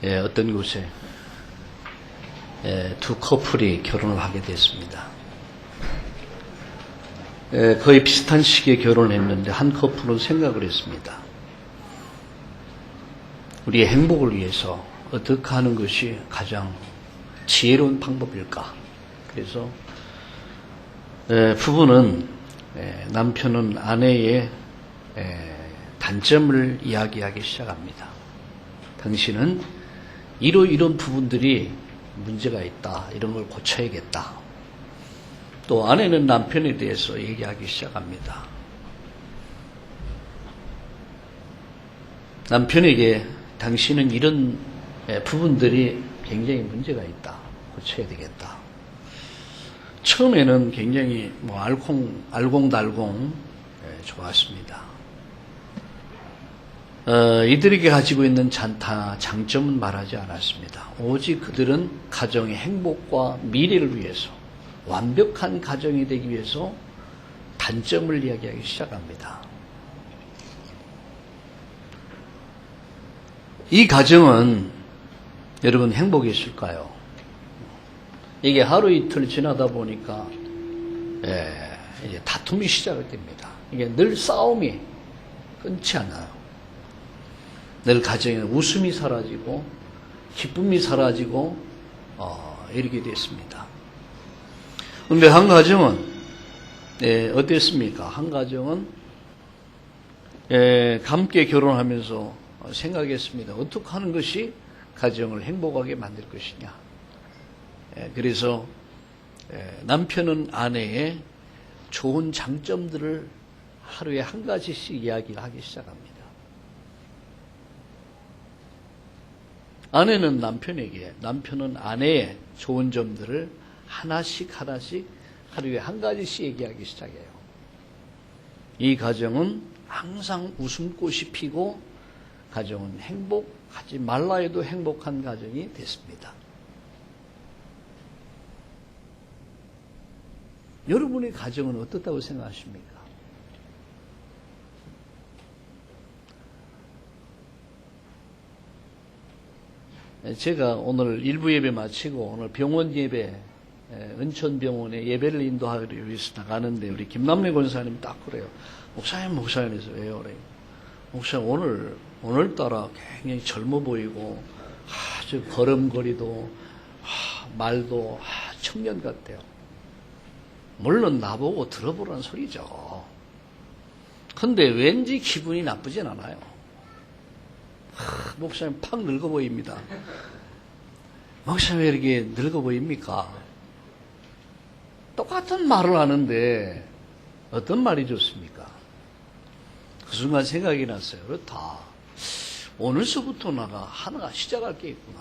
어떤 곳에 두 커플이 결혼을 하게 됐습니다. 거의 비슷한 시기에 결혼을 했는데 한 커플은 생각을 했습니다. 우리의 행복을 위해서 어떻게 하는 것이 가장 지혜로운 방법일까? 그래서 부부는 남편은 아내의 단점을 이야기하기 시작합니다. 당신은 이런 부분들이 문제가 있다. 이런 걸 고쳐야겠다. 또 아내는 남편에 대해서 얘기하기 시작합니다. 남편에게 당신은 이런 부분들이 굉장히 문제가 있다. 고쳐야 되겠다. 처음에는 굉장히 알콩달콩 좋았습니다. 이들에게 가지고 있는 장점은 말하지 않았습니다. 오직 그들은 가정의 행복과 미래를 위해서 완벽한 가정이 되기 위해서 단점을 이야기하기 시작합니다. 이 가정은 여러분 행복했을까요? 이게 하루 이틀 지나다 보니까 이제 다툼이 시작됩니다. 이게 늘 싸움이 끊지 않아요. 늘 가정에 웃음이 사라지고 기쁨이 사라지고 이렇게 됐습니다. 그런데 한 가정은 어땠습니까? 한 가정은 함께 결혼하면서 생각했습니다. 어떻게 하는 것이 가정을 행복하게 만들 것이냐. 그래서 남편은 아내의 좋은 장점들을 하루에 한 가지씩 이야기를 하기 시작합니다. 아내는 남편에게, 남편은 아내의 좋은 점들을 하나씩 하루에 한 가지씩 얘기하기 시작해요. 이 가정은 항상 웃음꽃이 피고 가정은 행복하지 말라 해도 행복한 가정이 됐습니다. 여러분의 가정은 어떻다고 생각하십니까? 제가 오늘 일부 예배 마치고 오늘 병원 예배, 은천병원에 예배를 인도하기 위해서 나가는데 우리 김남래 권사님 딱 그래요. 목사님 해서 왜요? 그래요. 목사님 오늘따라 굉장히 젊어 보이고 아주 걸음걸이도 말도 청년 같아요. 물론 나보고 들어보라는 소리죠. 근데 왠지 기분이 나쁘진 않아요. 목사님 팍 늙어 보입니다. 목사님 왜 이렇게 늙어 보입니까? 똑같은 말을 하는데 어떤 말이 좋습니까? 그 순간 생각이 났어요. 그렇다. 오늘서부터 하나가 시작할 게 있구나.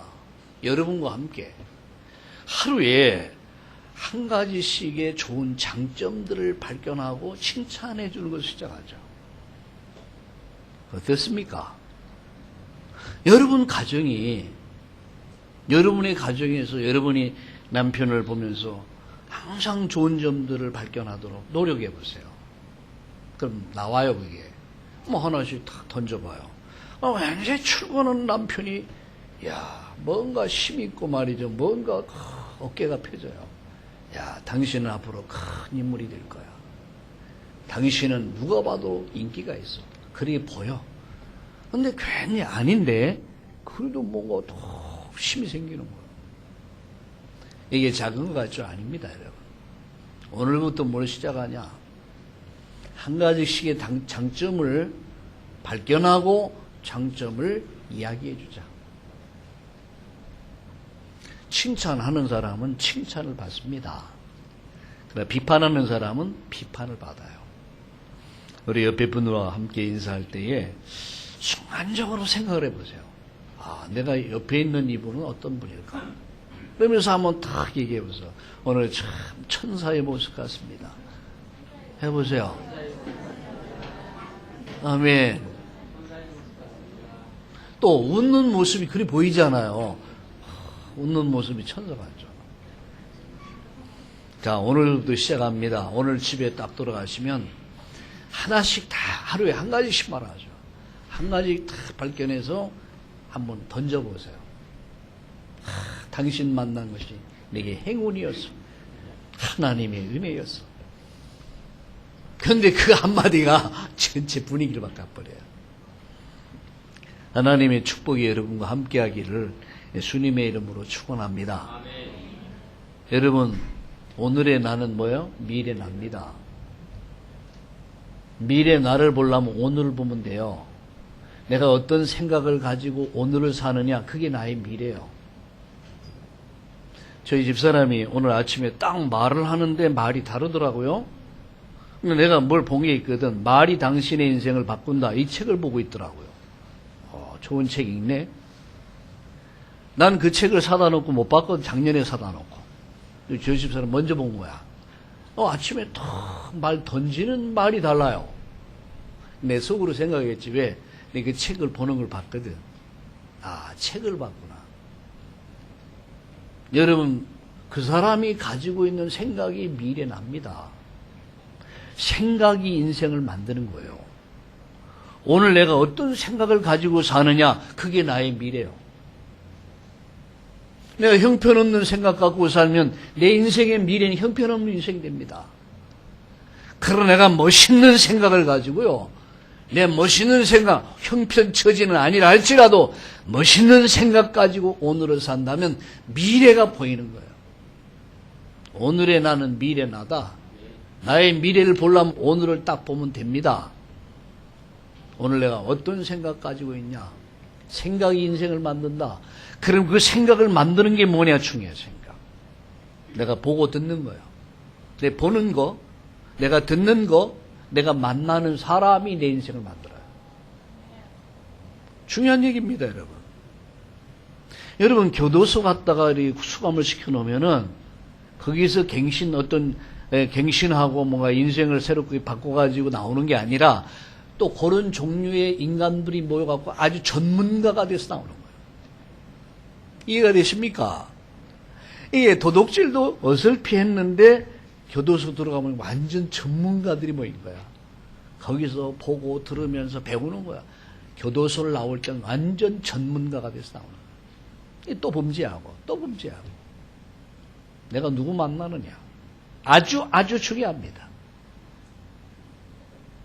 여러분과 함께 하루에 한 가지씩의 좋은 장점들을 발견하고 칭찬해 주는 것을 시작하죠. 어떻습니까? 여러분의 가정에서 여러분이 남편을 보면서 항상 좋은 점들을 발견하도록 노력해 보세요. 그럼 나와요, 그게. 하나씩 탁 던져봐요. 왠지 출근하는 남편이, 뭔가 힘있고 말이죠. 뭔가 어깨가 펴져요. 당신은 앞으로 큰 인물이 될 거야. 당신은 누가 봐도 인기가 있어. 그렇게 보여. 근데 괜히 아닌데, 그래도 뭔가 더 힘이 생기는 거예요. 이게 작은 것 같죠? 아닙니다, 여러분. 오늘부터 뭘 시작하냐? 한 가지씩의 장점을 발견하고 장점을 이야기해 주자. 칭찬하는 사람은 칭찬을 받습니다. 그러나 비판하는 사람은 비판을 받아요. 우리 옆에 분과 함께 인사할 때에 순간적으로 생각을 해보세요. 내가 옆에 있는 이분은 어떤 분일까? 그러면서 한번 탁 얘기해보세요. 오늘 참 천사의 모습 같습니다. 해보세요. 아멘. 또 웃는 모습이 그리 보이잖아요. 웃는 모습이 천사 같죠. 자, 오늘부터 시작합니다. 오늘 집에 딱 돌아가시면 하나씩 다 하루에 한 가지씩 말하죠. 한 가지 다 발견해서 한번 던져보세요. 당신 만난 것이 내게 행운이었어. 하나님의 은혜였어. 그런데 그 한마디가 전체 분위기를 바꿔버려요. 하나님의 축복이 여러분과 함께하기를 예수님의 이름으로 축원합니다. 아멘. 여러분, 오늘의 나는 뭐예요? 미래 나입니다. 미래 나를 보려면 오늘을 보면 돼요. 내가 어떤 생각을 가지고 오늘을 사느냐, 그게 나의 미래예요. 저희 집사람이 오늘 아침에 딱 말을 하는데 말이 다르더라고요. 근데 내가 뭘 본 게 있거든. 말이 당신의 인생을 바꾼다. 이 책을 보고 있더라고요. 좋은 책 읽네. 난 그 책을 사다 놓고 못 봤거든. 작년에 사다 놓고. 저희 집사람 먼저 본 거야. 아침에 탁 말 던지는 말이 달라요. 내 속으로 생각했지. 왜? 내가 그 책을 보는 걸 봤거든. 책을 봤구나. 여러분, 그 사람이 가지고 있는 생각이 미래 납니다. 생각이 인생을 만드는 거예요. 오늘 내가 어떤 생각을 가지고 사느냐, 그게 나의 미래예요. 내가 형편없는 생각 갖고 살면 내 인생의 미래는 형편없는 인생이 됩니다. 그러나 내가 멋있는 생각을 가지고요, 내 멋있는 생각, 형편처지는 아니라 할지라도 멋있는 생각 가지고 오늘을 산다면 미래가 보이는 거예요. 오늘의 나는 미래 나다. 나의 미래를 보려면 오늘을 딱 보면 됩니다. 오늘 내가 어떤 생각 가지고 있냐? 생각이 인생을 만든다. 그럼 그 생각을 만드는 게 뭐냐? 중요해. 생각. 내가 보고 듣는 거예요. 내 보는 거, 내가 듣는 거, 내가 만나는 사람이 내 인생을 만들어요. 중요한 얘기입니다, 여러분. 여러분, 교도소 갔다가 수감을 시켜놓으면은 거기서 갱신하고 뭔가 인생을 새롭게 바꿔가지고 나오는 게 아니라 또 그런 종류의 인간들이 모여갖고 아주 전문가가 돼서 나오는 거예요. 이해가 되십니까? 이게 도둑질도 어설피 했는데 교도소 들어가면 완전 전문가들이 모인 거야. 거기서 보고 들으면서 배우는 거야. 교도소를 나올 때는 완전 전문가가 돼서 나오는 거야. 또 범죄하고 또 범죄하고. 내가 누구 만나느냐. 아주 중요합니다.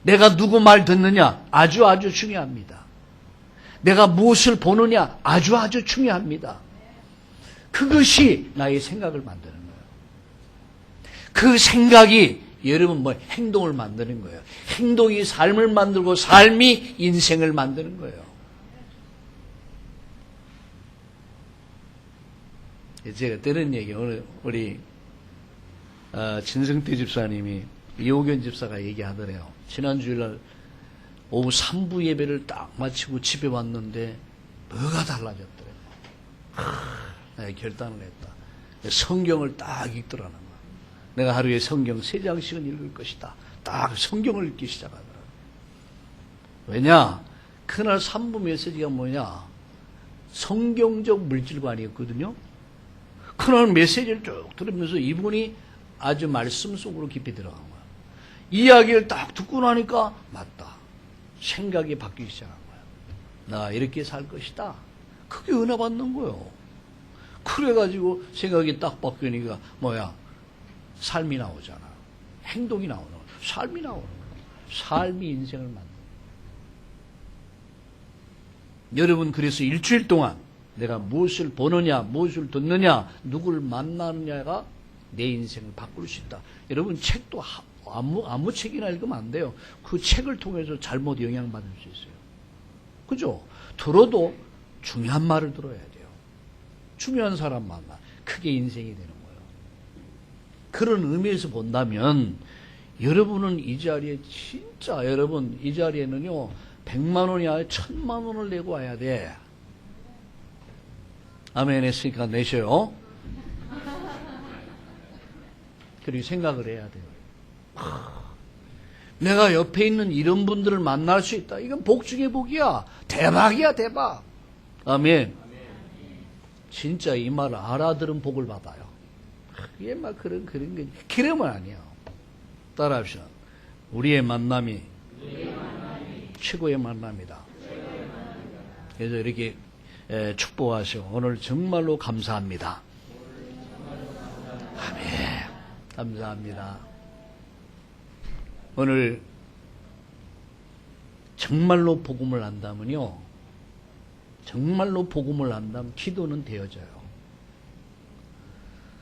내가 누구 말 듣느냐. 아주 중요합니다. 내가 무엇을 보느냐. 아주 중요합니다. 그것이 나의 생각을 만드는 거예요. 그 생각이 여러분 행동을 만드는 거예요. 행동이 삶을 만들고 삶이 인생을 만드는 거예요. 제가 들은 얘기, 오늘 우리 진성태 집사님이 이호견 집사가 얘기하더래요. 지난 주일날 오후 3부 예배를 딱 마치고 집에 왔는데 뭐가 달라졌더래요. 내가 결단을 했다. 성경을 딱 읽더라는 거야. 내가 하루에 성경 3장씩은 읽을 것이다. 딱 성경을 읽기 시작하더라고요. 왜냐? 그날 3부 메시지가 뭐냐? 성경적 물질관이었거든요. 그날 메시지를 쭉 들으면서 이분이 아주 말씀 속으로 깊이 들어간 거야. 이야기를 딱 듣고 나니까 맞다. 생각이 바뀌기 시작한 거야. 나 이렇게 살 것이다. 그게 은혜 받는 거예요. 그래가지고 생각이 딱 바뀌니까 삶이 나오잖아. 행동이 나오는 거야. 삶이 나오는 거야. 삶이 인생을 만드는 거야. 여러분, 그래서 일주일 동안 내가 무엇을 보느냐, 무엇을 듣느냐, 누구를 만나느냐가 내 인생을 바꿀 수 있다. 여러분, 책도 아무 책이나 읽으면 안 돼요. 그 책을 통해서 잘못 영향받을 수 있어요. 그죠? 들어도 중요한 말을 들어야 돼요. 중요한 사람 만나. 그게 인생이 되는 거예요. 그런 의미에서 본다면 여러분은 이 자리에 진짜 여러분 이 자리에는요 100만 원이 아니라 1000만 원을 내고 와야 돼. 아멘 했으니까 내셔요. 그리고 생각을 해야 돼요. 내가 옆에 있는 이런 분들을 만날 수 있다. 이건 복 중에 복이야. 대박이야, 대박. 아멘. 진짜 이 말을 알아들은 복을 받아요. 이게 막 그런 게 기름은 아니야. 따라합시다. 우리의 만남이 최고의 만남이다. 그래서 이렇게 축복하시오. 오늘 정말로 감사합니다. 아멘. 감사합니다. 오늘 정말로 복음을 안다면요, 정말로 복음을 안다면 기도는 되어져요.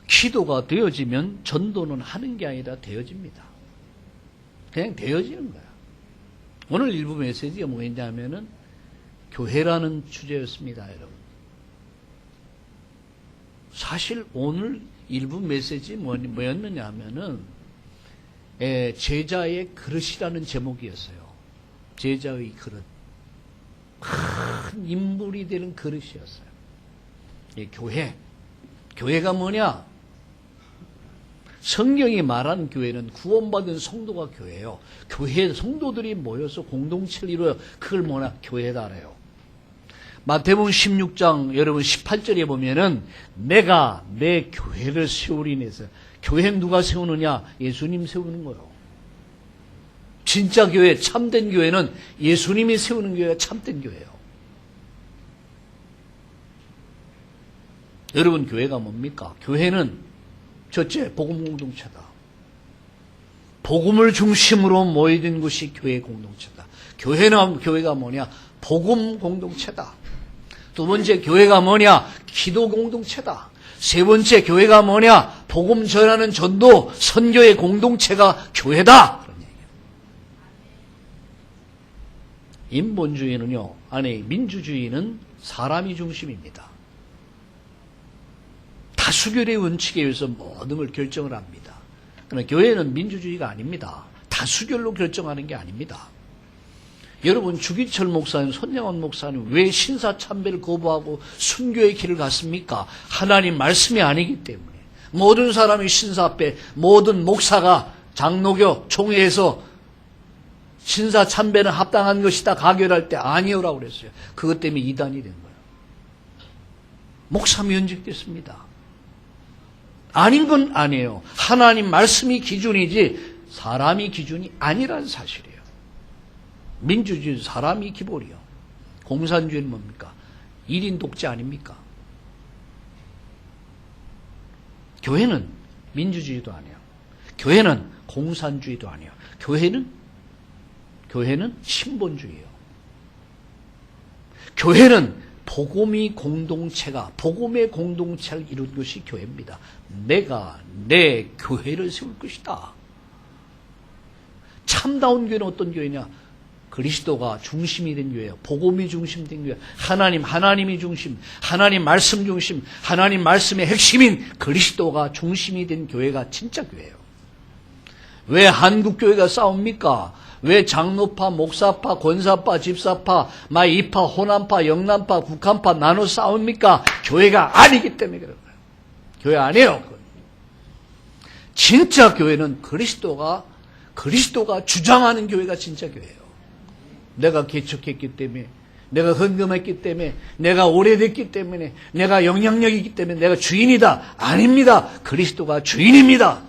기도가 되어지면 전도는 하는 게 아니라 되어집니다. 그냥 되어지는 거야. 오늘 일부 메시지가 뭐였냐면은 교회라는 주제였습니다, 여러분. 사실 오늘 일부 메시지 뭐였느냐 하면은 제자의 그릇이라는 제목이었어요. 제자의 그릇. 큰 인물이 되는 그릇이었어요. 교회. 교회가 뭐냐? 성경이 말하는 교회는 구원받은 성도가 교회예요. 교회 성도들이 모여서 공동체를 이루어 그걸 뭐냐? 교회다 알아요. 마태복음 16장 여러분 18절에 보면은 내가 내 교회를 세우리니 해서 교회는 누가 세우느냐? 예수님 세우는 거예요. 진짜 교회, 참된 교회는 예수님이 세우는 교회가 참된 교회예요. 여러분 교회가 뭡니까? 교회는 첫째 복음 공동체다. 복음을 중심으로 모여든 것이 교회 공동체다. 교회가 뭐냐? 복음 공동체다. 두 번째 교회가 뭐냐? 기도 공동체다. 세 번째 교회가 뭐냐? 복음 전하는 전도 선교의 공동체가 교회다. 그런 얘기예요. 인본주의는요, 아니 민주주의는 사람이 중심입니다. 다수결의 원칙에 의해서 모든 걸 결정을 합니다. 그러나 교회는 민주주의가 아닙니다. 다수결로 결정하는 게 아닙니다. 여러분 주기철 목사님, 손양원 목사님 왜 신사참배를 거부하고 순교의 길을 갔습니까? 하나님 말씀이 아니기 때문에. 모든 사람이 신사 앞에, 모든 목사가 장로교 총회에서 신사참배는 합당한 것이다 가결할 때 아니오라고 그랬어요. 그것 때문에 이단이 된 거예요. 목사 면직됐습니다. 아닌 건 아니에요. 하나님 말씀이 기준이지 사람이 기준이 아니라는 사실이에요. 민주주의는 사람이 기본이요. 공산주의는 뭡니까? 1인 독재 아닙니까? 교회는 민주주의도 아니에요. 교회는 공산주의도 아니에요. 교회는 신본주의예요. 교회는 복음의 공동체를 이룬 것이 교회입니다. 내가 내 교회를 세울 것이다. 참다운 교회는 어떤 교회냐? 그리스도가 중심이 된 교회예요. 복음이 중심된 교회. 하나님이 중심, 하나님 말씀 중심, 하나님 말씀의 핵심인 그리스도가 중심이 된 교회가 진짜 교회예요. 왜 한국 교회가 싸웁니까? 왜 장로파, 목사파, 권사파, 집사파, 이파, 호남파, 영남파, 북한파 나눠 싸웁니까? 교회가 아니기 때문에 그런 거예요. 교회 아니에요. 진짜 교회는 그리스도가 주장하는 교회가 진짜 교회예요. 내가 개척했기 때문에, 내가 헌금했기 때문에, 내가 오래됐기 때문에, 내가 영향력이 있기 때문에 내가 주인이다. 아닙니다. 그리스도가 주인입니다.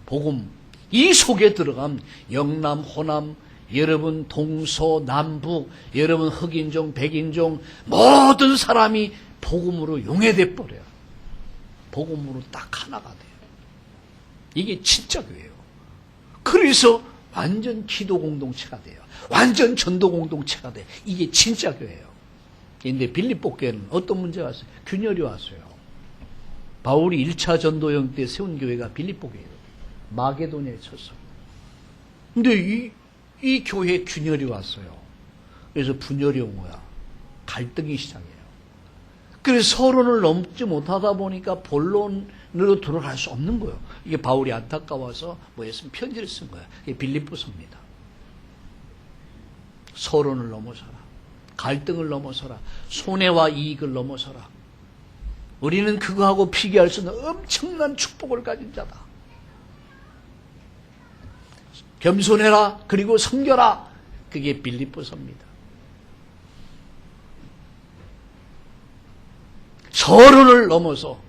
복음, 이 속에 들어간 영남, 호남, 여러분 동서, 남북, 여러분 흑인종, 백인종 모든 사람이 복음으로 용해돼 버려요. 복음으로 딱 하나가 돼요. 이게 진짜 교회예요. 그래서 완전 기도 공동체가 돼요. 완전 전도 공동체가 돼요. 이게 진짜 교회예요. 그런데 빌립보 교회는 어떤 문제가 왔어요? 균열이 왔어요. 바울이 1차 전도여행 때 세운 교회가 빌립보 교회예요. 마게도냐에 쳤어요. 근데 이 교회에 균열이 왔어요. 그래서 분열이 온 거야. 갈등이 시작해요. 그래서 서론을 넘지 못하다 보니까 본론으로 들어갈 수 없는 거예요. 이게 바울이 안타까워서 뭐였으면 편지를 쓴 거예요. 이게 빌립보서입니다. 서론을 넘어서라. 갈등을 넘어서라. 손해와 이익을 넘어서라. 우리는 그거하고 비교할 수 있는 엄청난 축복을 가진 자다. 겸손해라. 그리고 섬겨라. 그게 빌립보서입니다. 서론을 넘어서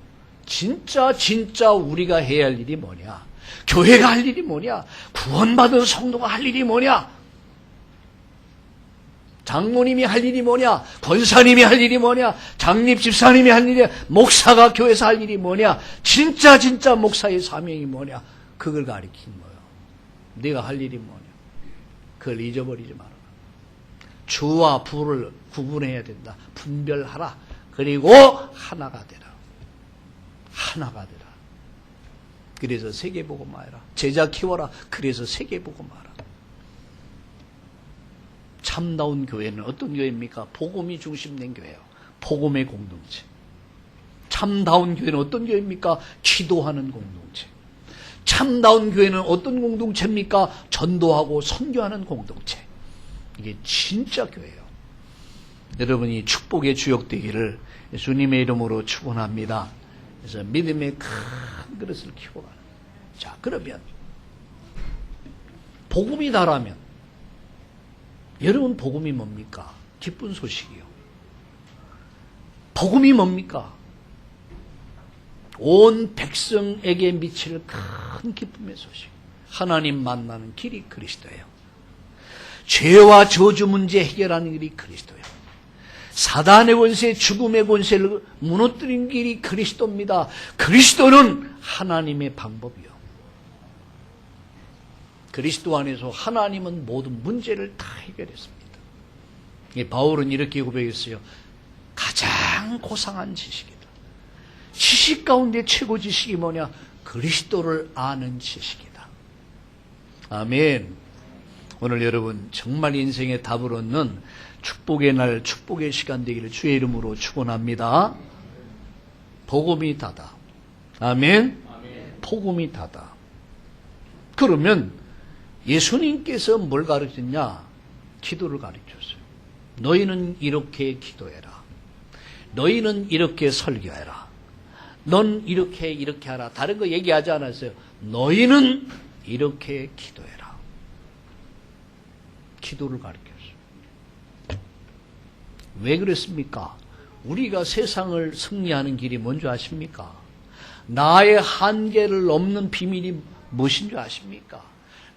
진짜 우리가 해야 할 일이 뭐냐? 교회가 할 일이 뭐냐? 구원받은 성도가 할 일이 뭐냐? 장로님이 할 일이 뭐냐? 권사님이 할 일이 뭐냐? 장립 집사님이 할 일이, 목사가 교회에서 할 일이 뭐냐? 진짜 목사의 사명이 뭐냐? 그걸 가리킨 거예요. 네가 할 일이 뭐냐? 그걸 잊어버리지 마라. 주와 부를 구분해야 된다. 분별하라. 그리고 하나가 되라. 하나가 되라. 그래서 세계복음화해라. 제자 키워라. 그래서 세계복음화하라. 참다운 교회는 어떤 교회입니까? 복음이 중심된 교회예요. 복음의 공동체. 참다운 교회는 어떤 교회입니까? 기도하는 공동체. 참다운 교회는 어떤 공동체입니까? 전도하고 선교하는 공동체. 이게 진짜 교회예요. 여러분이 축복의 주역되기를 주님의 이름으로 축원합니다. 그래서 믿음의 큰 그릇을 키워가는. 자, 그러면 복음이다라면 여러분 복음이 뭡니까? 기쁜 소식이요. 복음이 뭡니까? 온 백성에게 미칠 큰 기쁨의 소식. 하나님 만나는 길이 그리스도예요. 죄와 저주 문제 해결하는 길이 그리스도예요. 사단의 권세, 죽음의 권세를 무너뜨린 길이 그리스도입니다. 그리스도는 하나님의 방법이요. 그리스도 안에서 하나님은 모든 문제를 다 해결했습니다. 바울은 이렇게 고백했어요. 가장 고상한 지식이다. 지식 가운데 최고 지식이 뭐냐? 그리스도를 아는 지식이다. 아멘. 오늘 여러분 정말 인생의 답을 얻는 축복의 날, 축복의 시간 되기를 주의 이름으로 축원합니다. 복음이 다다. 아멘. 복음이 다다. 그러면 예수님께서 뭘 가르쳤냐? 기도를 가르쳤어요. 너희는 이렇게 기도해라. 너희는 이렇게 설교해라. 넌 이렇게 하라. 다른 거 얘기하지 않았어요. 너희는 이렇게 기도해라. 기도를 가르쳤어요. 왜 그랬습니까? 우리가 세상을 승리하는 길이 뭔지 아십니까? 나의 한계를 넘는 비밀이 무엇인 줄 아십니까?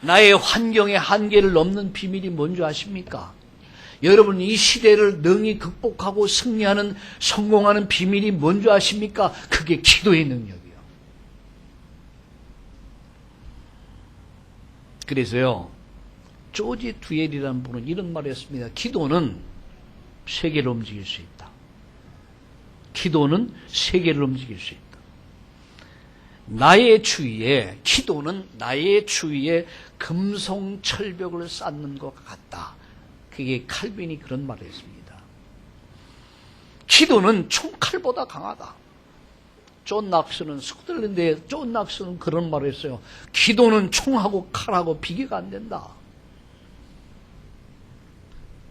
나의 환경의 한계를 넘는 비밀이 뭔지 아십니까? 여러분 이 시대를 능히 극복하고 승리하는 성공하는 비밀이 뭔지 아십니까? 그게 기도의 능력이에요. 그래서요 조지 두엘이라는 분은 이런 말을 했습니다. 기도는 세계를 움직일 수 있다. 기도는 세계를 움직일 수 있다. 나의 주위에 기도는 나의 주위에 금송철벽을 쌓는 것 같다. 그게 칼빈이 그런 말을 했습니다. 기도는 총칼보다 강하다. 존 낙스는 스코틀랜드의 존 낙스는 그런 말을 했어요. 기도는 총하고 칼하고 비교가 안 된다.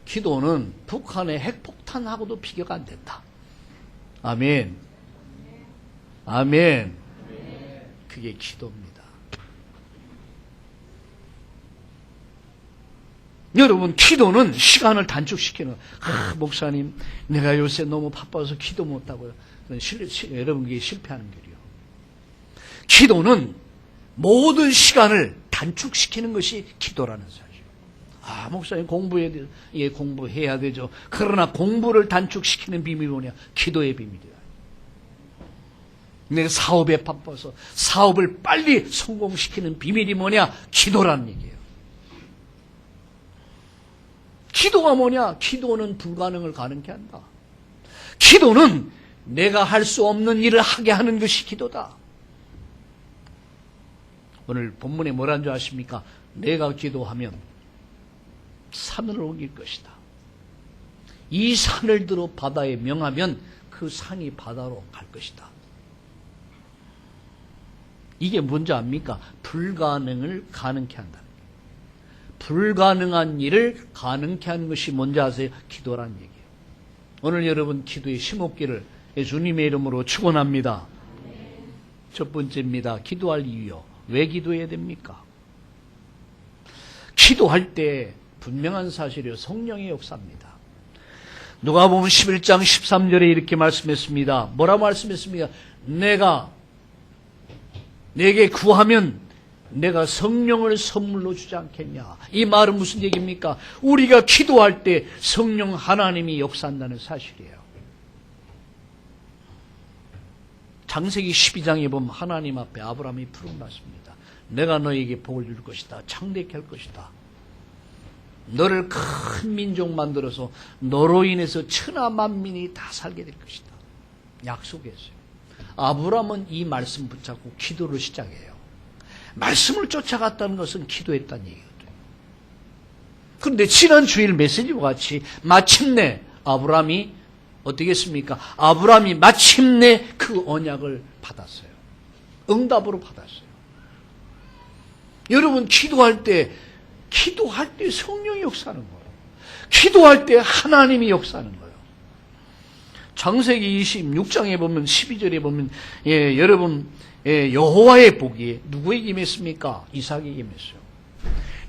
기도는 북한의 핵폭탄하고도 비교가 안 된다. 아멘. 아멘. 그게 기도입니다. 여러분 기도는 시간을 단축시키는 목사님 내가 요새 너무 바빠서 기도 못하고요. 여러분 그게 실패하는 길이요. 기도는 모든 시간을 단축시키는 것이 기도라는 사실. 목사님 공부해야 되죠. 그러나 공부를 단축시키는 비밀이 뭐냐? 기도의 비밀이다. 내가 사업에 바빠서 사업을 빨리 성공시키는 비밀이 뭐냐? 기도라는 얘기예요. 기도가 뭐냐? 기도는 불가능을 가능케 한다. 기도는 내가 할 수 없는 일을 하게 하는 것이 기도다. 오늘 본문에 뭐라는 줄 아십니까? 내가 기도하면 산을 옮길 것이다. 이 산을 들어 바다에 명하면 그 산이 바다로 갈 것이다. 이게 뭔지 압니까? 불가능을 가능케 한다. 불가능한 일을 가능케 하는 것이 뭔지 아세요? 기도라는 얘기예요. 오늘 여러분 기도의 심호흡기를 주님의 이름으로 축원합니다. 첫 번째입니다. 기도할 이유요. 왜 기도해야 됩니까? 기도할 때 분명한 사실이요. 성령의 역사입니다. 누가복음 11장 13절에 이렇게 말씀했습니다. 뭐라고 말씀했습니까? 내가 내게 구하면 내가 성령을 선물로 주지 않겠냐. 이 말은 무슨 얘기입니까? 우리가 기도할 때 성령 하나님이 역사한다는 사실이에요. 창세기 12장에 보면 하나님 앞에 아브라함이 부름받습니다. 내가 너에게 복을 줄 것이다. 창대케 할 것이다. 너를 큰 민족 만들어서 너로 인해서 천하 만민이 다 살게 될 것이다. 약속했어요. 아브라함은 이 말씀 붙잡고 기도를 시작해요. 말씀을 쫓아갔다는 것은 기도했다는 얘기거든요. 그런데 지난 주일 메시지와 같이 마침내 아브라함이 어떻게 했습니까? 아브라함이 마침내 그 언약을 받았어요. 응답으로 받았어요. 여러분 기도할 때 성령이 역사하는 거예요. 기도할 때 하나님이 역사하는 거예요. 창세기 26장에 보면 12절에 보면 여러분 여호와의 복이 누구에게 임했습니까? 이삭에게 임했어요.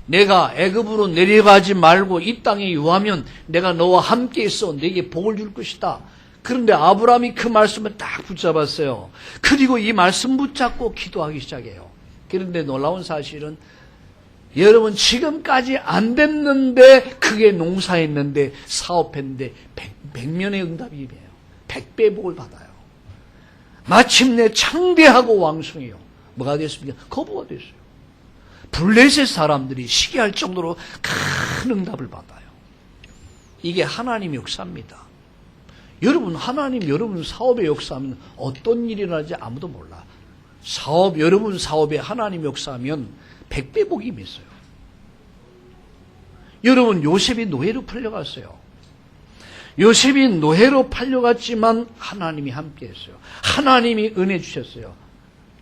내가 애굽으로 내려가지 말고 이 땅에 유하면 내가 너와 함께 있어 내게 복을 줄 것이다. 그런데 아브라함이 그 말씀을 딱 붙잡았어요. 그리고 이 말씀 붙잡고 기도하기 시작해요. 그런데 놀라운 사실은 여러분 지금까지 안 됐는데 그게 농사했는데 사업했는데 100년의 응답이 임해요. 100배 복을 받아요. 마침내 창대하고 왕성해요. 뭐가 됐습니까? 거부가 됐어요. 블레셋 사람들이 시기할 정도로 큰 응답을 받아요. 이게 하나님의 역사입니다. 여러분 여러분 사업의 역사하면 어떤 일이 일어나지 아무도 몰라. 여러분 사업에 하나님 역사하면 100배 복이 임했어요. 여러분 요셉이 노예로 팔려갔어요. 요셉이 노예로 팔려갔지만 하나님이 함께했어요. 하나님이 은혜 주셨어요.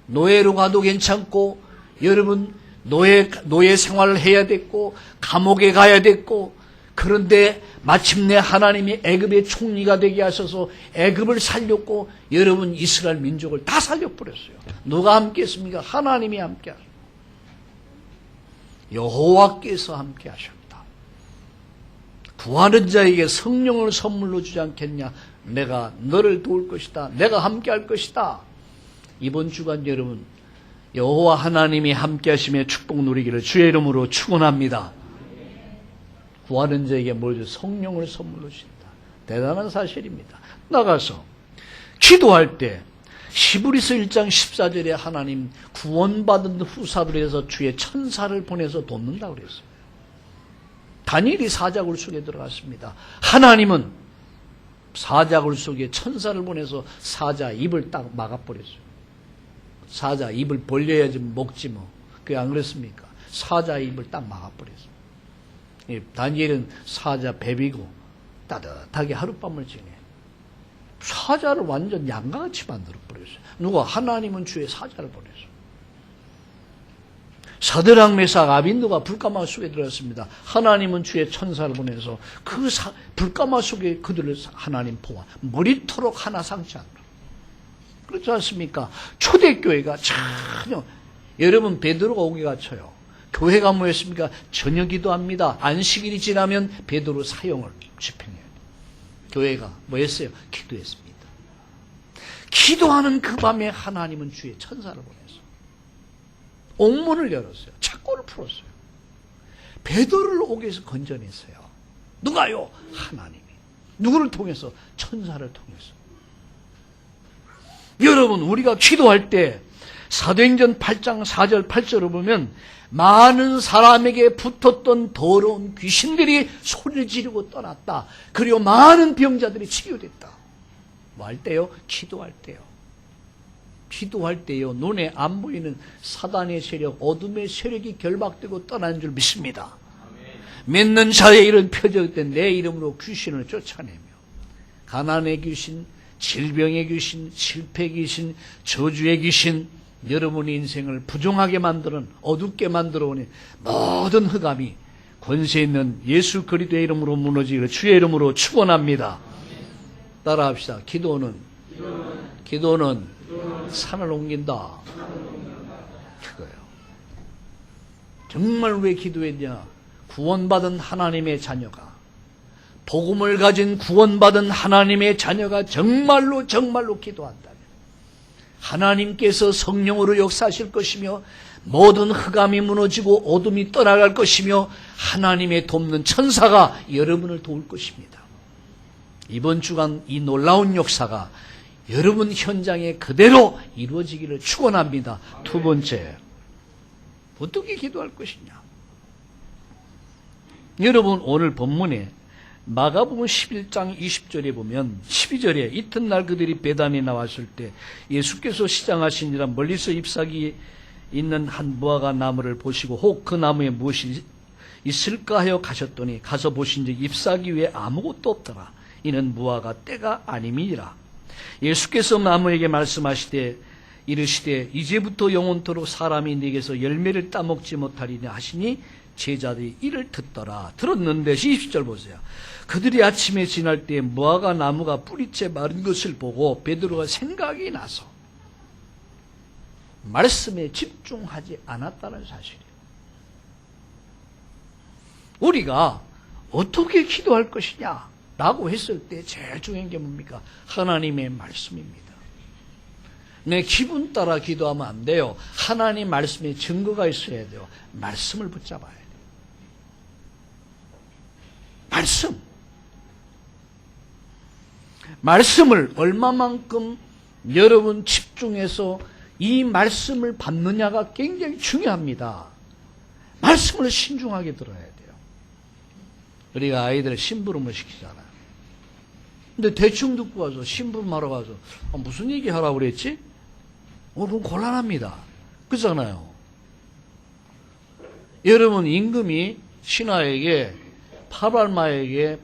노예로 가도 괜찮고 여러분 노예 생활을 해야 됐고 감옥에 가야 됐고 그런데 마침내 하나님이 애굽의 총리가 되게 하셔서 애굽을 살렸고 여러분 이스라엘 민족을 다 살려버렸어요. 누가 함께했습니까? 하나님이 함께하셨어요. 여호와께서 함께하셨다. 구하는 자에게 성령을 선물로 주지 않겠냐. 내가 너를 도울 것이다. 내가 함께할 것이다. 이번 주간 여러분 여호와 하나님이 함께하심에 축복 누리기를 주의 이름으로 축원합니다. 구하는 자에게 뭘 줘? 성령을 선물로 주신다. 대단한 사실입니다. 나가서 기도할 때 히브리서 1장 14절에 하나님 구원받은 후사들에 해서 주의 천사를 보내서 돕는다고 그랬어요. 다니엘이 사자굴 속에 들어갔습니다. 하나님은 사자굴 속에 천사를 보내서 사자 입을 딱 막아버렸어요. 사자 입을 벌려야지 먹지 뭐. 그게 안 그랬습니까? 사자 입을 딱 막아버렸어요. 다니엘은 사자 뱀이고 따뜻하게 하룻밤을 지내. 사자를 완전 양같이 만들어버렸어요. 누가? 하나님은 주의 사자를 보냈어요. 사드락 메삭 아벤노가 불가마 속에 들어갔습니다. 하나님은 주의 천사를 보내서 그 불가마 속에 그들을 하나님 보아 머리토록 하나 상치 않도록. 그렇지 않습니까? 초대교회가 전혀 여러분 베드로가 오게 갇혀요. 교회가 뭐였습니까? 저녁 기도합니다. 안식일이 지나면 베드로 사형을 집행해요. 교회가 뭐였어요? 기도했습니다. 기도하는 그 밤에 하나님은 주의 천사를 보내서 옥문을 열었어요. 착고를 풀었어요. 베드로를 옥에서 건져냈어요. 누가요? 하나님이. 누구를 통해서? 천사를 통해서. 여러분 우리가 기도할 때 사도행전 8장 4절 8절을 보면 많은 사람에게 붙었던 더러운 귀신들이 소리를 지르고 떠났다. 그리고 많은 병자들이 치유됐다. 뭐 할 때요? 기도할 때요. 기도할 때요. 눈에 안 보이는 사단의 세력, 어둠의 세력이 결박되고 떠나는 줄 믿습니다. 믿는 자의 일은 펴졌을 내 이름으로 귀신을 쫓아내며 가난의 귀신, 질병의 귀신, 실패의 귀신, 저주의 귀신, 여러분의 인생을 부정하게 만드는 어둡게 만들어 오니 모든 흑암이 권세 있는 예수 그리스도의 이름으로 무너지기를 주의 이름으로 축원합니다. 따라합시다. 기도는 산을 옮긴다. 그거예요. 정말 왜 기도했냐? 구원받은 하나님의 자녀가, 복음을 가진 구원받은 하나님의 자녀가 정말로 기도한다면 하나님께서 성령으로 역사하실 것이며 모든 흑암이 무너지고 어둠이 떠나갈 것이며 하나님의 돕는 천사가 여러분을 도울 것입니다. 이번 주간 이 놀라운 역사가 여러분 현장에 그대로 이루어지기를 축원합니다. 두 번째, 어떻게 기도할 것이냐? 여러분 오늘 본문에 마가복음 11장 20절에 보면 12절에 이튿날 그들이 베단에 나왔을 때 예수께서 시장하시니라 멀리서 잎사귀 있는 한 무화과 나무를 보시고 혹 그 나무에 무엇이 있을까 하여 가셨더니 가서 보신즉 잎사귀 위에 아무것도 없더라. 이는 무화과 때가 아님이니라. 예수께서 나무에게 말씀하시되 이르시되 이제부터 영원토록 사람이 네게서 열매를 따먹지 못하리니 하시니 제자들이 이를 듣더라. 들었는데 20절 보세요. 그들이 아침에 지날 때 무화과 나무가 뿌리째 마른 것을 보고 베드로가 생각이 나서 말씀에 집중하지 않았다는 사실이에요. 우리가 어떻게 기도할 것이냐 라고 했을 때 제일 중요한 게 뭡니까? 하나님의 말씀입니다. 내 기분 따라 기도하면 안 돼요. 하나님 말씀에 증거가 있어야 돼요. 말씀을 붙잡아야 돼요. 말씀을 얼마만큼 여러분 집중해서 이 말씀을 받느냐가 굉장히 중요합니다. 말씀을 신중하게 들어야 돼요. 우리가 아이들 심부름을 시키잖아요. 근데 대충 듣고 와서 심부름하러 가서 무슨 얘기 하라고 그랬지? 그럼 곤란합니다. 그렇잖아요. 여러분 임금이 신하에게 파발마에게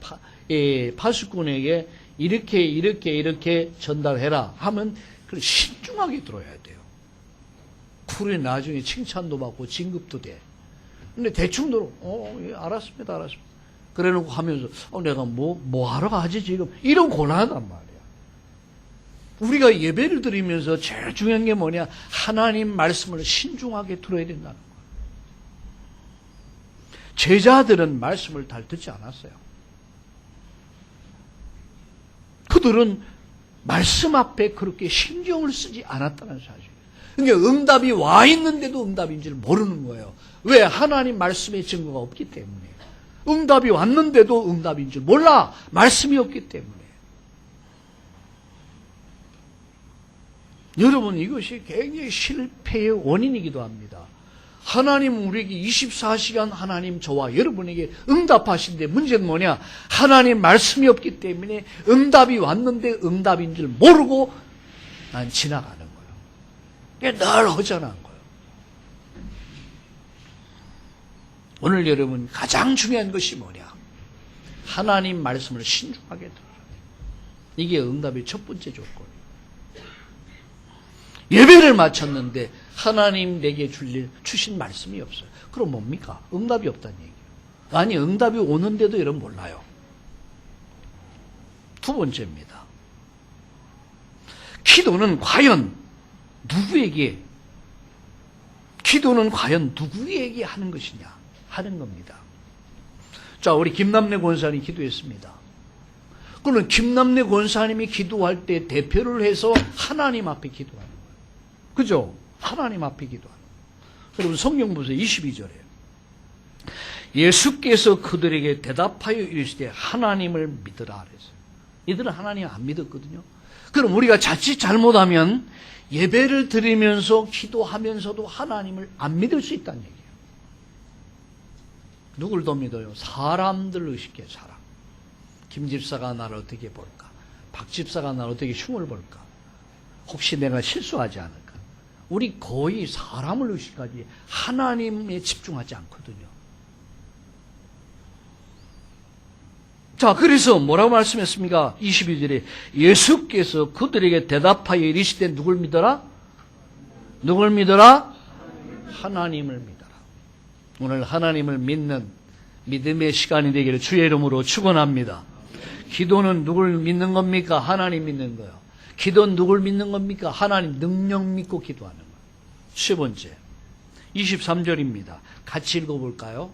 파수꾼에게 이렇게 전달해라 하면 그걸 신중하게 들어야 돼요. 그래 나중에 칭찬도 받고 진급도 돼. 근데 대충 들어 예, 알았습니다. 그래 놓고 하면서 내가 뭐 하러 가지 지금 이런 곤란하단 말이야. 우리가 예배를 드리면서 제일 중요한 게 뭐냐? 하나님 말씀을 신중하게 들어야 된다는 거예요. 제자들은 말씀을 잘 듣지 않았어요. 그들은 말씀 앞에 그렇게 신경을 쓰지 않았다는 사실이에요. 그러니까 응답이 와 있는데도 응답인지를 모르는 거예요. 왜? 하나님 말씀의 증거가 없기 때문에. 응답이 왔는데도 응답인 줄 몰라. 말씀이 없기 때문에. 여러분 이것이 굉장히 실패의 원인이기도 합니다. 하나님 우리에게 24시간 하나님 저와 여러분에게 응답하신데 문제는 뭐냐? 하나님 말씀이 없기 때문에 응답이 왔는데 응답인 줄 모르고 난 지나가는 거예요. 그게 늘 허전한 거예요. 오늘 여러분 가장 중요한 것이 뭐냐? 하나님 말씀을 신중하게 들어라. 이게 응답의 첫 번째 조건이에요. 예배를 마쳤는데 하나님 내게 주신 말씀이 없어요. 그럼 뭡니까? 응답이 없다는 얘기예요. 아니 응답이 오는데도 여러분 몰라요. 두 번째입니다. 기도는 과연 누구에게 하는 것이냐 하는 겁니다. 자, 우리 김남래 권사님이 기도했습니다. 그러면 김남래 권사님이 기도할 때 대표를 해서 하나님 앞에 기도하는 거예요. 그죠? 하나님 앞에 기도하는 거예요. 여러분 성경 보세요. 22절에 예수께서 그들에게 대답하여 이르시되 하나님을 믿으라 그랬어요. 이들은 하나님 안 믿었거든요. 그럼 우리가 자칫 잘못하면 예배를 드리면서 기도하면서도 하나님을 안 믿을 수 있다는 얘기예요. 누굴 더 믿어요? 사람들 의식해. 사람. 김 집사가 나를 어떻게 볼까? 박 집사가 나를 어떻게 흉을 볼까? 혹시 내가 실수하지 않을까? 우리 거의 사람을 의식하지 하나님에 집중하지 않거든요. 자, 그래서 뭐라고 말씀했습니까? 22절에 예수께서 그들에게 대답하여 이르시되 누굴 믿어라? 누굴 믿어라? 하나님을 믿어라. 오늘 하나님을 믿는 믿음의 시간이 되기를 주의 이름으로 축원합니다. 기도는 누굴 믿는 겁니까? 하나님 믿는 거예요. 기도는 누굴 믿는 겁니까? 하나님 능력 믿고 기도하는 거예요. 세 번째 23절입니다. 같이 읽어볼까요?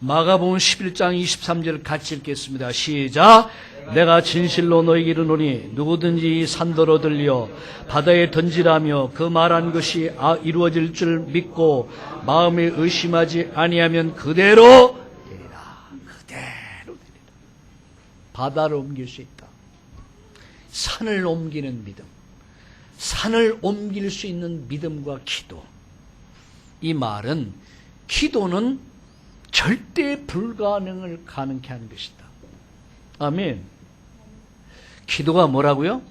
마가복음 11장 23절 같이 읽겠습니다. 시작. 내가 진실로 너희에게 이르노니 누구든지 이 산더러 들려 바다에 던지라며 그 말한 것이 이루어질 줄 믿고 마음에 의심하지 아니하면 그대로 되리라. 그대로 되리라. 바다를 옮길 수 있다. 산을 옮기는 믿음, 산을 옮길 수 있는 믿음과 기도. 이 말은 기도는 절대 불가능을 가능케 하는 것이다. 아멘. 기도가 뭐라고요?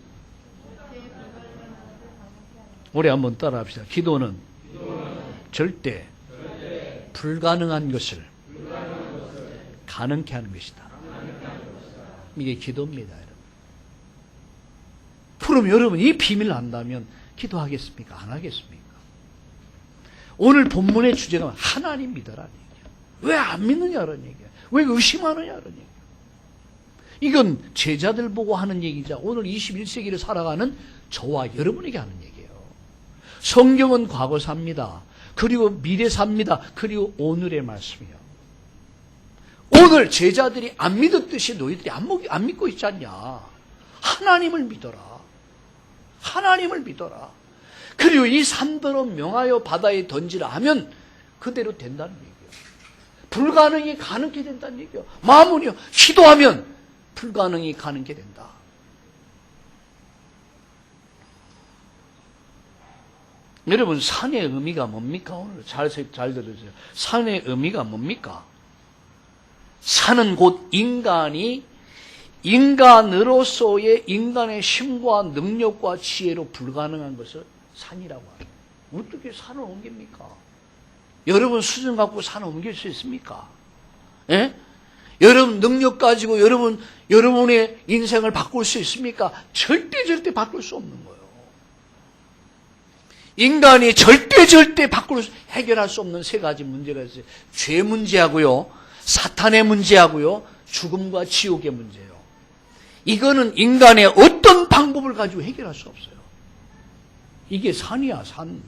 우리 한번 따라 합시다. 기도는 절대 불가능한 것을 가능케 하는 것이다. 이게 기도입니다, 여러분. 그럼 여러분 이 비밀을 안다면 기도하겠습니까? 안 하겠습니까? 오늘 본문의 주제가 하나님 믿어라는 얘기야. 왜 안 믿느냐는 얘기야. 왜 의심하느냐는 얘기야. 이건 제자들 보고 하는 얘기자 오늘 21세기를 살아가는 저와 여러분에게 하는 얘기예요. 성경은 과거사입니다. 그리고 미래사입니다. 그리고 오늘의 말씀이에요. 오늘 제자들이 안 믿었듯이 너희들이 안 믿고 있지 않냐. 하나님을 믿어라. 하나님을 믿어라. 그리고 이 산더러 명하여 바다에 던지라 하면 그대로 된다는 얘기예요. 불가능이 가능케 된다는 얘기예요. 마무리요. 기도하면 불가능이 가능케 된다. 여러분 산의 의미가 뭡니까? 오늘 잘 들으세요. 산의 의미가 뭡니까? 산은 곧 인간으로서의 인간의 힘과 능력과 지혜로 불가능한 것을 산이라고 합니다. 어떻게 산을 옮깁니까? 여러분 수준 갖고 산을 옮길 수 있습니까? 예? 여러분 능력 가지고 여러분의 인생을 바꿀 수 있습니까? 절대 바꿀 수 없는 거예요. 인간이 절대 해결할 수 없는 세 가지 문제가 있어요. 죄 문제하고요, 사탄의 문제하고요, 죽음과 지옥의 문제예요. 이거는 인간의 어떤 방법을 가지고 해결할 수 없어요. 이게 산이야, 산.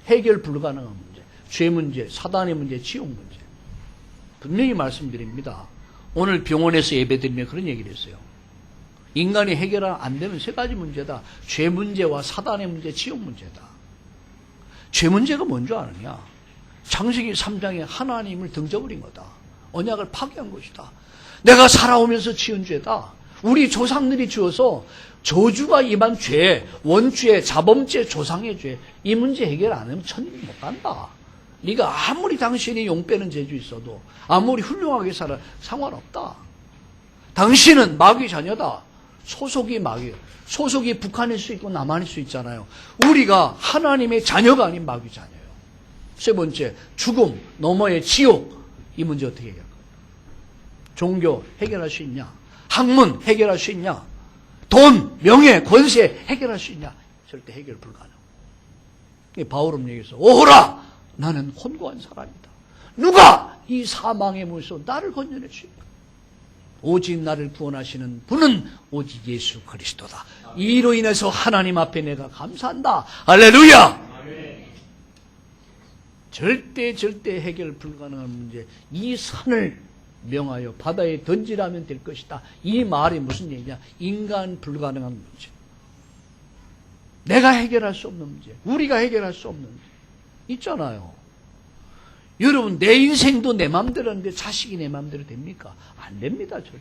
해결 불가능한 문제. 죄 문제, 사단의 문제, 지옥 문제. 분명히 말씀드립니다. 오늘 병원에서 예배드리면 그런 얘기를 했어요. 인간이 해결 안 되는 세 가지 문제다. 죄 문제와 사단의 문제, 지옥 문제다. 죄 문제가 뭔지 아느냐? 창세기 3장에 하나님을 등져버린 거다. 언약을 파괴한 것이다. 내가 살아오면서 지은 죄다. 우리 조상들이 지어서 저주가 임한 죄, 원죄, 자범죄, 조상의 죄, 이 문제 해결 안 하면 천국에 못 간다. 네가 아무리 당신이 용 빼는 재주 있어도 아무리 훌륭하게 살아 상관없다. 당신은 마귀 자녀다. 소속이 마귀. 소속이 북한일 수 있고 남한일 수 있잖아요. 우리가 하나님의 자녀가 아닌 마귀 자녀예요. 세 번째, 죽음, 너머의 지옥. 이 문제 어떻게 해결할까? 종교 해결할 수 있냐? 학문 해결할 수 있냐? 돈, 명예, 권세 해결할 수 있냐? 절대 해결 불가능. 바울은 얘기했어. 오호라! 나는 혼고한 사람이다. 누가 이 사망의 문에서 나를 건져낼 수 있을까? 오직 나를 구원하시는 분은 오직 예수 그리스도다. 이로 인해서 하나님 앞에 내가 감사한다. 할렐루야! 절대 해결 불가능한 문제. 이 산을 명하여 바다에 던지라면 될 것이다. 이 말이 무슨 얘기냐? 인간 불가능한 문제. 내가 해결할 수 없는 문제. 우리가 해결할 수 없는 문제. 있잖아요. 여러분 내 인생도 내 마음대로 하는데 자식이 내 마음대로 됩니까? 안 됩니다. 절대.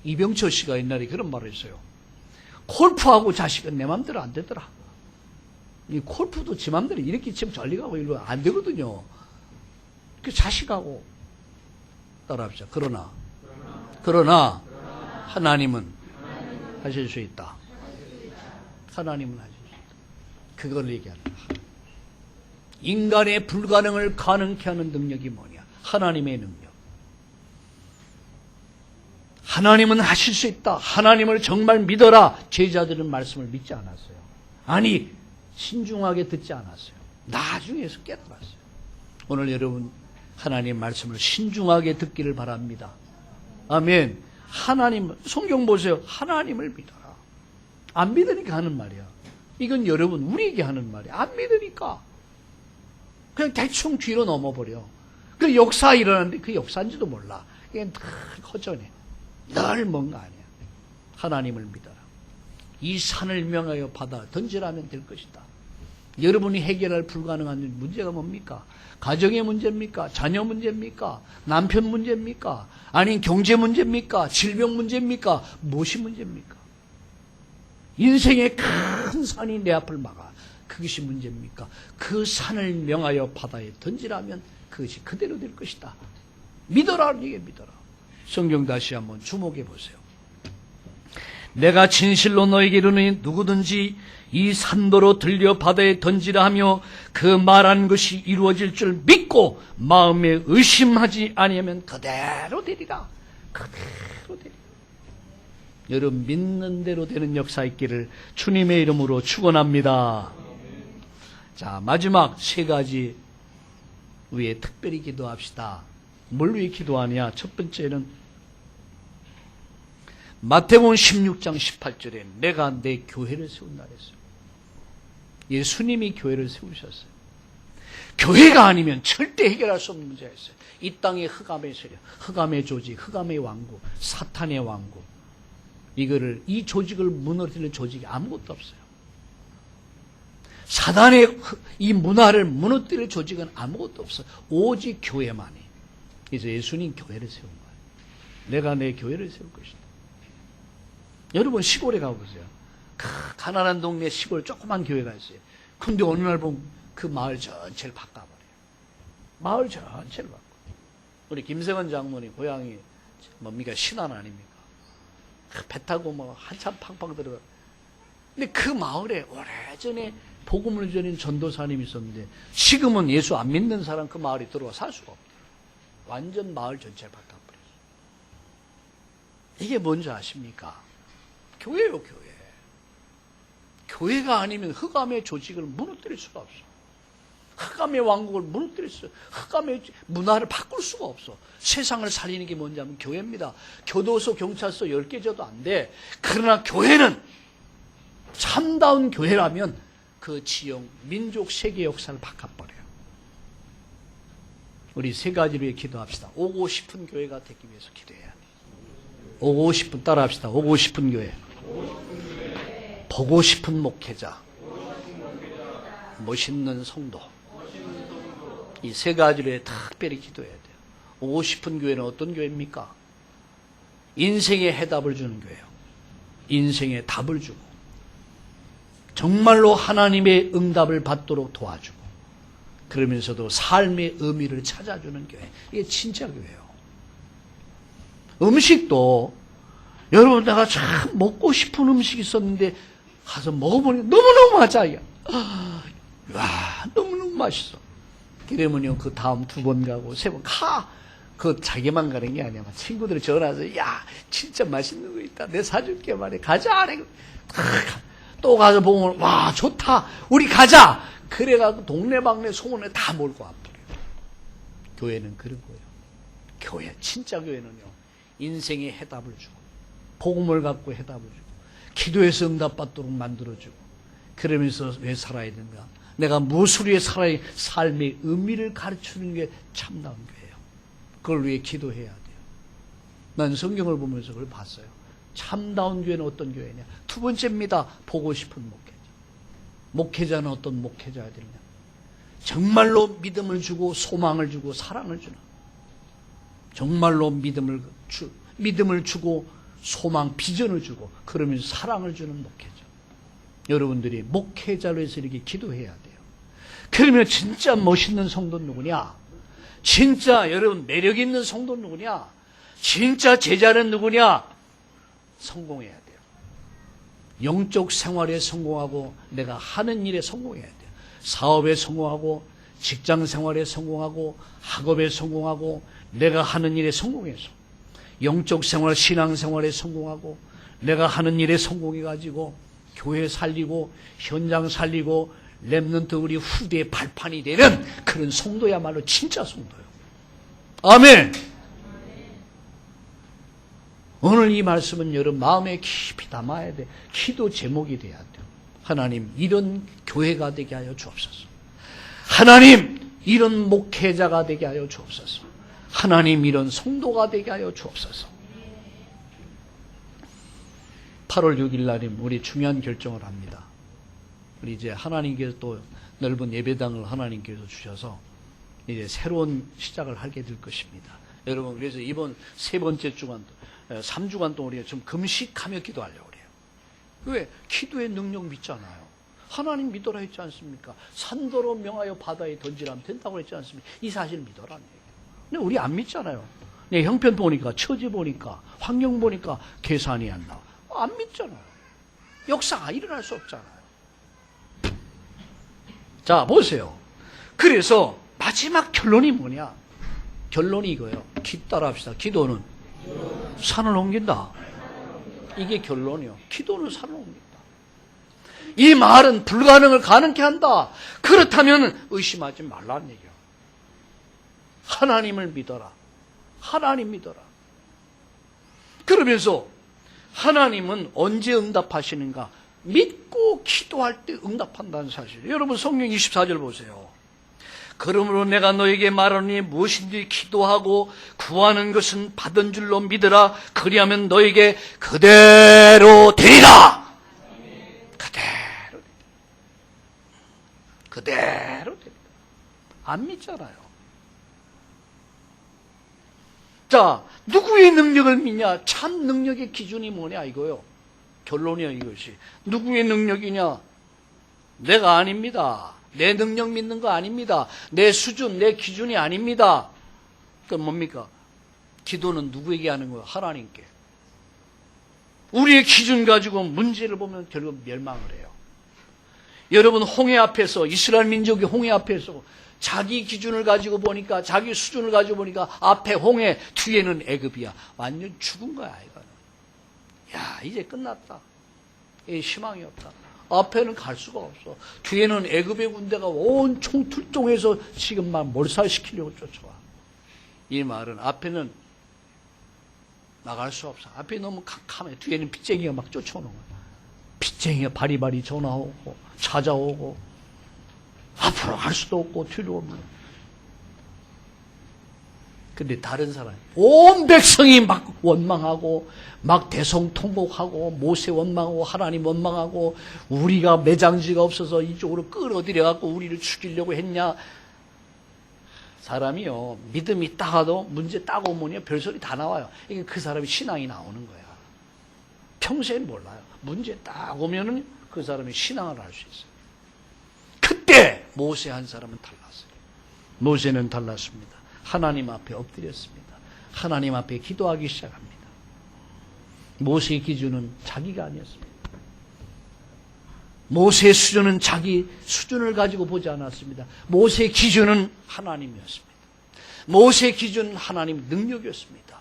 이병철 씨가 옛날에 그런 말을 했어요. 골프하고 자식은 내 마음대로 안 되더라. 이 골프도 지 마음대로 이렇게 치면 저리 가고 이러면 안 되거든요. 그 자식하고 따라합시다. 그러나 하나님은 하실 수 있다. 하나님은 하실 수 있다. 그걸 얘기합니다. 인간의 불가능을 가능케 하는 능력이 뭐냐? 하나님의 능력. 하나님은 하실 수 있다. 하나님을 정말 믿어라. 제자들은 말씀을 믿지 않았어요. 아니, 신중하게 듣지 않았어요. 나중에서 깨달았어요. 오늘 여러분 하나님 말씀을 신중하게 듣기를 바랍니다. 아멘. 하나님, 성경 보세요. 하나님을 믿어라. 안 믿으니까 하는 말이야. 이건 여러분 우리에게 하는 말이야. 안 믿으니까 그냥 대충 뒤로 넘어버려. 그 역사 일어났는데 그 역사인지도 몰라. 이게 늘 허전해. 늘 뭔가 아니야. 하나님을 믿어라. 이 산을 명하여 바다 던지라면 될 것이다. 여러분이 해결할 불가능한 문제가 뭡니까? 가정의 문제입니까? 자녀 문제입니까? 남편 문제입니까? 아닌 경제 문제입니까? 질병 문제입니까? 무엇이 문제입니까? 인생의 큰 산이 내 앞을 막아. 그것이 문제입니까? 그 산을 명하여 바다에 던지라면 그것이 그대로 될 것이다. 믿어라. 이게 믿어라. 성경 다시 한번 주목해 보세요. 내가 진실로 너에게 이르노니 누구든지 이 산도로 들려 바다에 던지라 하며 그 말한 것이 이루어질 줄 믿고 마음에 의심하지 아니하면 그대로 되리라. 그대로 되리라. 여러분 믿는 대로 되는 역사 있기를 주님의 이름으로 축원합니다. 자, 마지막 세 가지 위에 특별히 기도합시다. 뭘 위해 기도하냐? 첫 번째는 마태복음 16장 18절에 내가 내 교회를 세운다 그랬어요. 예수님이 교회를 세우셨어요. 교회가 아니면 절대 해결할 수 없는 문제가 있어요. 이 땅의 흑암의 세력, 흑암의 조직, 흑암의 왕국, 사탄의 왕국. 이 조직을 무너뜨리는 조직이 아무것도 없어요. 사단의 이 문화를 무너뜨릴 조직은 아무것도 없어요. 오직 교회만이. 그래서 예수님 교회를 세운 거예요. 내가 내 교회를 세울 것이다. 여러분 시골에 가보세요. 가난한 동네 시골 조그만 교회가 있어요. 근데 어느 날 보면 그 마을 전체를 바꿔버려요. 마을 전체를 바꿔. 우리 김세원 장모님 고향이 뭡니까? 신안 아닙니까? 배 타고 뭐 한참 팡팡 들어가. 근데 그 마을에 오래전에 복음을 전인 전도사님이 있었는데 지금은 예수 안 믿는 사람 그 마을에 들어와 살 수가 없어요. 완전 마을 전체를 바꿔버렸어요. 이게 뭔지 아십니까? 교회요, 교회. 교회가 아니면 흑암의 조직을 무너뜨릴 수가 없어. 흑암의 왕국을 무너뜨릴 수, 흑암의 문화를 바꿀 수가 없어. 세상을 살리는 게 뭔지 하면 교회입니다. 교도소, 경찰서 10개 줘도 안 돼. 그러나 교회는 참다운 교회라면 그 지역, 민족, 세계 역사를 바꿔버려요. 우리 세 가지로 기도합시다. 오고 싶은 교회가 되기 위해서 기도해야 돼. 오고 싶은, 따라합시다. 오고 싶은 교회. 보고 싶은 목회자. 멋있는 성도. 이 세 가지로 특별히 기도해야 돼요. 오고 싶은 교회는 어떤 교회입니까? 인생의 해답을 주는 교회예요. 인생의 답을 주고 정말로 하나님의 응답을 받도록 도와주고 그러면서도 삶의 의미를 찾아주는 교회. 이게 진짜 교회예요. 음식도 여러분 내가 참 먹고 싶은 음식이 있었는데 가서 먹어보니 너무너무 맛있어요. 와, 너무너무 맛있어. 그러면요 그 다음 2번 가고 3번 가. 그 자기만 가는 게 아니야. 친구들이 전화해서 야 진짜 맛있는 거 있다. 내가 사줄게 말이야. 가자. 또 가서 보면 와 좋다. 우리 가자. 그래가지고 동네방네 소문에 다 몰고 와버려요. 교회는 그런 거예요. 교회 진짜 교회는요 인생의 해답을 주고 복음을 갖고 해답을 주고 기도해서 응답받도록 만들어주고 그러면서 왜 살아야 되는가? 내가 무엇을 위해 살아야 삶의 의미를 가르치는 게 참다운 교회예요. 그걸 위해 기도해야 돼요. 난 성경을 보면서 그걸 봤어요. 참다운 교회는 어떤 교회냐? 2번째입니다. 보고 싶은 목회자. 목회자는 어떤 목회자가 되느냐? 정말로 믿음을 주고 소망을 주고 사랑을 주는 정말로 믿음을 주고 소망, 비전을 주고 그러면서 사랑을 주는 목회자. 여러분들이 목회자로 해서 이렇게 기도해야 돼요. 그러면 진짜 멋있는 성도는 누구냐? 진짜 여러분 매력 있는 성도는 누구냐? 진짜 제자는 누구냐? 성공해야 돼요. 영적 생활에 성공하고 내가 하는 일에 성공해야 돼요. 사업에 성공하고 직장 생활에 성공하고 학업에 성공하고 내가 하는 일에 성공해서 영적 생활, 신앙 생활에 성공하고 내가 하는 일에 성공해가지고 교회 살리고 현장 살리고 렘넌트 우리 후대의 발판이 되는 그런 성도야말로 진짜 성도예요. 아멘. 오늘 이 말씀은 여러분 마음에 깊이 담아야 돼. 기도 제목이 돼야 돼요. 하나님 이런 교회가 되게 하여 주옵소서. 하나님 이런 목회자가 되게 하여 주옵소서. 하나님 이런 성도가 되게 하여 주옵소서. 8월 6일 날이면 우리 중요한 결정을 합니다. 우리 이제 하나님께서 또 넓은 예배당을 하나님께서 주셔서 이제 새로운 시작을 하게 될 것입니다. 여러분, 그래서 이번 세 번째 주간, 3주간 동안 우리가 좀 금식하며 기도하려고 그래요. 왜? 기도의 능력 믿잖아요. 하나님 믿어라 했지 않습니까? 산더러 명하여 바다에 던지라면 된다고 했지 않습니까? 이 사실 믿어라는 얘기예요. 근데 우리 안 믿잖아요. 내 형편 보니까, 처지 보니까, 환경 보니까 계산이 안 나와. 안 믿잖아요. 역사가 일어날 수 없잖아요. 자, 보세요. 그래서 마지막 결론이 뭐냐? 결론이 이거예요. 따라합시다. 기도는 산을 옮긴다. 이게 결론이요. 기도는 산을 옮긴다. 이 말은 불가능을 가능케 한다. 그렇다면 의심하지 말라는 얘기예요. 하나님을 믿어라. 하나님 믿어라. 그러면서 하나님은 언제 응답하시는가? 믿고 기도할 때 응답한다는 사실. 여러분 성경 24절 보세요. 그러므로 내가 너에게 말하노니 무엇인지 기도하고 구하는 것은 받은 줄로 믿으라. 그리하면 너에게 그대로 되리라. 그대로 되리라. 그대로 되리라. 안 믿잖아요. 자, 누구의 능력을 믿냐? 참 능력의 기준이 뭐냐 이거요. 결론이야 이것이. 누구의 능력이냐? 내가 아닙니다. 내 능력 믿는 거 아닙니다. 내 수준, 내 기준이 아닙니다. 그럼 뭡니까? 기도는 누구에게 하는 거예요? 하나님께. 우리의 기준 가지고 문제를 보면 결국 멸망을 해요. 여러분 홍해 앞에서, 이스라엘 민족이 홍해 앞에서 자기 기준을 가지고 보니까, 자기 수준을 가지고 보니까 앞에 홍해, 뒤에는 애굽이야. 완전 죽은 거야 이거는. 야, 이제 끝났다. 희망이 없다. 앞에는 갈 수가 없어. 뒤에는 애굽의 군대가 온 총출동해서 지금 막 몰살시키려고 쫓아와. 이 말은 앞에는 나갈 수 없어. 앞에 너무 캄캄해. 뒤에는 빚쟁이가 막 쫓아오는 거야. 빚쟁이가 바리바리 전화오고 찾아오고 앞으로 갈 수도 없고 뒤로 오면. 근데 다른 사람, 온 백성이 막 원망하고 막 대성통곡하고 모세 원망하고 하나님 원망하고 우리가 매장지가 없어서 이쪽으로 끌어들여갖고 우리를 죽이려고 했냐. 사람이요, 믿음이 따가도 문제 따고 오면요 별소리 다 나와요. 이게 그 사람이 신앙이 나오는 거야. 평소엔 몰라요. 문제 딱 오면은 그 사람이 신앙을 할 수 있어요. 그때 모세 한 사람은 달랐어요. 모세는 달랐습니다. 하나님 앞에 엎드렸습니다. 하나님 앞에 기도하기 시작합니다. 모세의 기준은 자기가 아니었습니다. 모세의 수준은 자기 수준을 가지고 보지 않았습니다. 모세의 기준은 하나님이었습니다. 모세의 기준은 하나님의 능력이었습니다.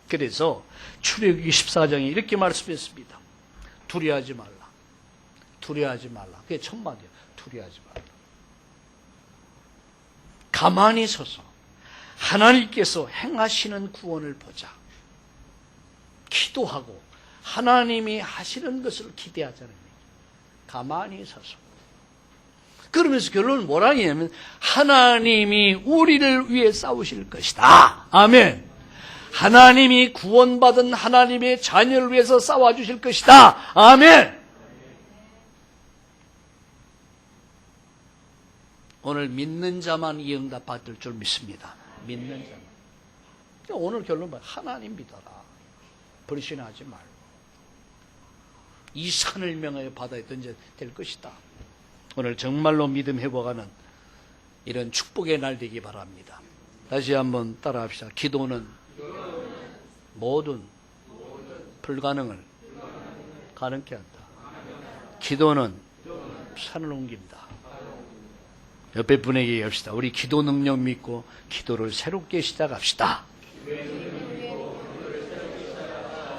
그래서 출애굽기 14장에 이렇게 말씀했습니다. 두려워하지 말라. 두려워하지 말라. 그게 첫 마디예요. 두려워하지 말라. 가만히 서서 하나님께서 행하시는 구원을 보자. 기도하고 하나님이 하시는 것을 기대하자는 얘기예요. 가만히 서서. 그러면서 결론은 뭐라냐면 하나님이 우리를 위해 싸우실 것이다. 아멘. 하나님이 구원받은 하나님의 자녀를 위해서 싸워주실 것이다. 아멘. 오늘 믿는 자만 이 응답 받을 줄 믿습니다. 믿는 자만. 오늘 결론 봐. 하나님 믿어라. 불신하지 말고. 이 산을 명하여 바다에 던져 될 것이다. 오늘 정말로 믿음 회복하는 이런 축복의 날 되기 바랍니다. 다시 한번 따라합시다. 기도는 모든 불가능을 가능케 한다. 기도는 산을 옮긴다. 옆에 분에게 얘기합시다. 우리 기도 능력 믿고 기도를 새롭게 시작합시다.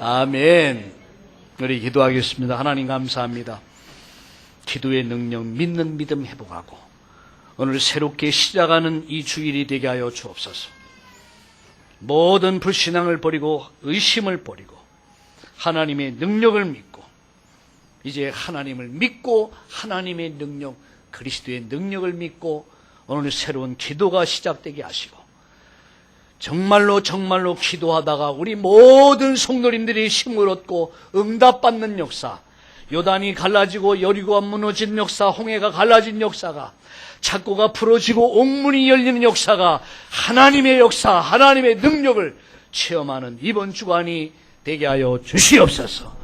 아멘. 우리 기도하겠습니다. 하나님 감사합니다. 기도의 능력, 믿는 믿음 회복하고 오늘 새롭게 시작하는 이 주일이 되게 하여 주옵소서. 모든 불신앙을 버리고 의심을 버리고 하나님의 능력을 믿고 이제 하나님을 믿고 하나님의 능력, 그리스도의 능력을 믿고 오늘 새로운 기도가 시작되게 하시고 정말로 기도하다가 우리 모든 성도님들이 힘을 얻고 응답받는 역사, 요단이 갈라지고 여리고가 무너진 역사, 홍해가 갈라진 역사가, 착고가 풀어지고 옥문이 열리는 역사가 하나님의 역사, 하나님의 능력을 체험하는 이번 주간이 되게 하여 주시옵소서.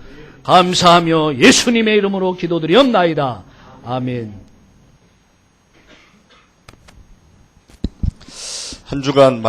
감사하며 예수님의 이름으로 기도드리옵나이다. 아멘. 한 주간